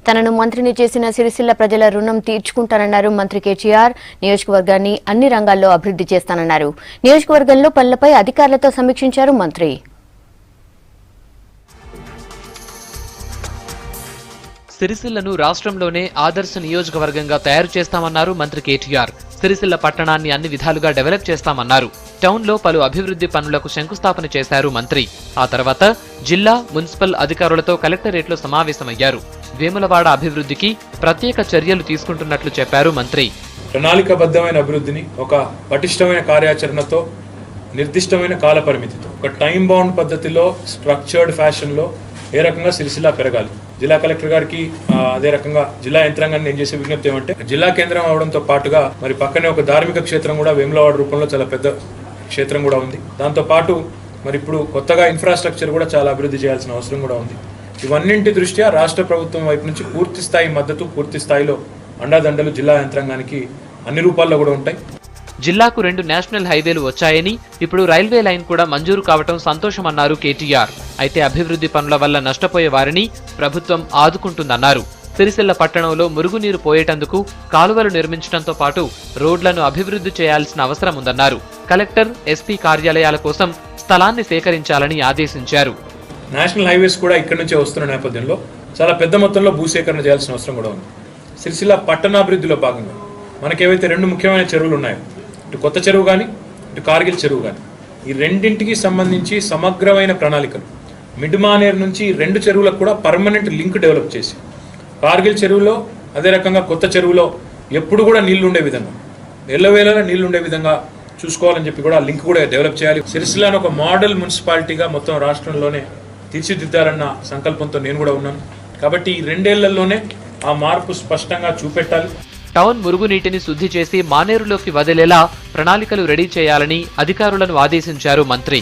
తనను మంత్రిని చేసిన సిరిసిల్ల ప్రజల రుణం తీర్చుకుంటానన్నారు మంత్రి కేటీఆర్. నియోజకవర్గాన్ని అన్ని రంగాల్లో అభివృద్ధి చేస్తానన్నారు. నియోజకవర్గంలో పనులపై అధికారులతో సమీక్షించారు మంత్రి. సిరిసిల్లను రాష్ట్రంలోనే ఆదర్శ నియోజకవర్గంగా తయారు చేస్తామన్నారు మంత్రి కేటీఆర్. సిరిసిల్ల పట్టణాన్ని అన్ని విధాలుగా డెవలప్ చేస్తామన్నారు. టౌన్లో పలు అభివృద్ధి పనులకు శంకుస్థాపన చేశారు మంత్రి. ఆ తర్వాత జిల్లా, మున్సిపల్ అధికారులతో కలెక్టరేట్లో సమావేశమయ్యారు. వేములవాడ అభివృద్ధికి ప్రత్యేక చర్యలు తీసుకుంటున్నట్లు చెప్పారు మంత్రి. ప్రణాళికాబద్ధమైన అభివృద్ధిని ఒక పటిష్టమైన కార్యాచరణతో, నిర్దిష్టమైన కాల పరిమితితో, ఒక టైం బౌండ్ పద్ధతిలో, స్ట్రక్చర్డ్ ఫ్యాషన్లో ఏ రకంగా సిరిసిల్ల పెరగాలి. జిల్లా కలెక్టర్ గారికి అదే రకంగా జిల్లా యంత్రాంగాన్ని నేను చేసే విజ్ఞప్తి ఏమంటే, జిల్లా కేంద్రం అవడంతో పాటుగా మరి పక్కనే ఒక ధార్మిక క్షేత్రం కూడా వేములవాడ రూపంలో చాలా పెద్ద క్షేత్రం కూడా ఉంది. దాంతో పాటు మరి ఇప్పుడు కొత్తగా ఇన్ఫ్రాస్ట్రక్చర్ కూడా చాలా అభివృద్ధి చేయాల్సిన అవసరం కూడా ఉంది. ఇవన్నింటి దృష్ట్యా రాష్ట్ర ప్రభుత్వం వైపు నుంచి పూర్తి స్థాయి మద్దతు, పూర్తి స్థాయిలో అండాదండలు జిల్లా యంత్రాంగానికి అన్ని రూపాల్లో కూడా ఉంటాయి. జిల్లాకు 2 నేషనల్ హైవేలు వచ్చాయని, ఇప్పుడు రైల్వే లైన్ కూడా మంజూరు కావటం సంతోషమన్నారు కేటీఆర్. అయితే అభివృద్ధి పనుల వల్ల నష్టపోయే వారిని ప్రభుత్వం ఆదుకుంటుందన్నారు. సిరిసిల్ల పట్టణంలో మురుగునీరు పోయేటందుకు కాలువలు నిర్మించడంతో పాటు రోడ్లను అభివృద్ధి చేయాల్సిన అవసరం ఉందన్నారు. కలెక్టర్, ఎస్పీ కార్యాలయాల కోసం స్థలాన్ని సేకరించాలని ఆదేశించారు. నేషనల్ హైవేస్ కూడా ఇక్కడి నుంచే వస్తున్న నేపథ్యంలో చాలా పెద్ద మొత్తంలో భూసేకరణ చేయాల్సిన అవసరం కూడా ఉంది. సిరిసిల్ల పట్టణాభివృద్ధిలో భాగంగా మనకేవైతే 2 ముఖ్యమైన చెరువులు ఉన్నాయో, ఇటు కొత్త చెరువు కానీ, ఇటు కార్గిల్ చెరువు కానీ, ఈ రెండింటికి సంబంధించి సమగ్రమైన ప్రణాళికలు మిడ్మానేర్ నుంచి 2 చెరువులకు కూడా పర్మనెంట్ లింక్ డెవలప్ చేసి, కార్గిల్ చెరువులో అదే రకంగా కొత్త చెరువులో ఎప్పుడు కూడా నీళ్లు ఉండే విధంగా, ఎల్లవేళలా నీళ్లు ఉండే విధంగా చూసుకోవాలని చెప్పి కూడా లింక్ కూడా డెవలప్ చేయాలి. సిరిసిల్లను ఒక మోడల్ మున్సిపాలిటీగా మొత్తం రాష్ట్రంలోనే తీర్చిదిద్దాలన్న సంకల్పంతో నేను కూడా ఉన్నాను. కాబట్టి ఈ 2 ఏళ్లలోనే ఆ మార్పు స్పష్టంగా చూపెట్టాలి. టౌన్ మురుగునీటిని శుద్ధి చేసి మానేరులోకి వదిలేలా ప్రణాళికలు రెడీ చేయాలని అధికారులను ఆదేశించారు మంత్రి.